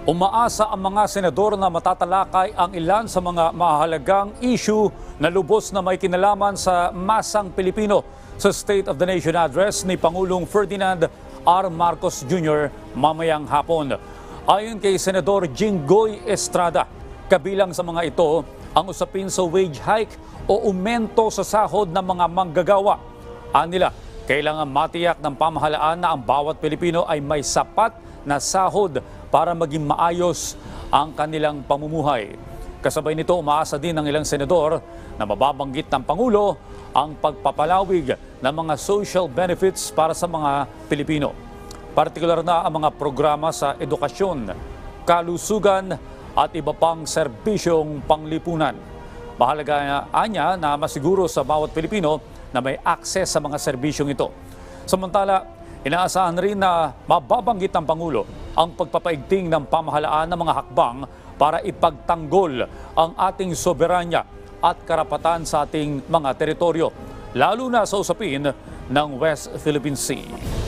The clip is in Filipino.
Umaasa ang mga senador na matatalakay ang ilan sa mga mahalagang issue na lubos na may kinalaman sa masang Pilipino sa State of the Nation Address ni Pangulong Ferdinand R. Marcos Jr. mamayang hapon. Ayon kay Senador Jinggoy Estrada, kabilang sa mga ito ang usapin sa wage hike o aumento sa sahod ng mga manggagawa. Anila, kailangan matiyak ng pamahalaan na ang bawat Pilipino ay may sapat na sahod para maging maayos ang kanilang pamumuhay. Kasabay nito, umaasa din ng ilang senador na mababanggit ng Pangulo ang pagpapalawig ng mga social benefits para sa mga Pilipino. Partikular na ang mga programa sa edukasyon, kalusugan at iba pang serbisyong panglipunan. Mahalaga niya na masiguro sa bawat Pilipino na may akses sa mga serbisyong ito. Samantala, inaasahan rin na mababanggit ng Pangulo ang pagpapaigting ng pamahalaan ng mga hakbang para ipagtanggol ang ating soberanya at karapatan sa ating mga teritoryo, lalo na sa usapin ng West Philippine Sea.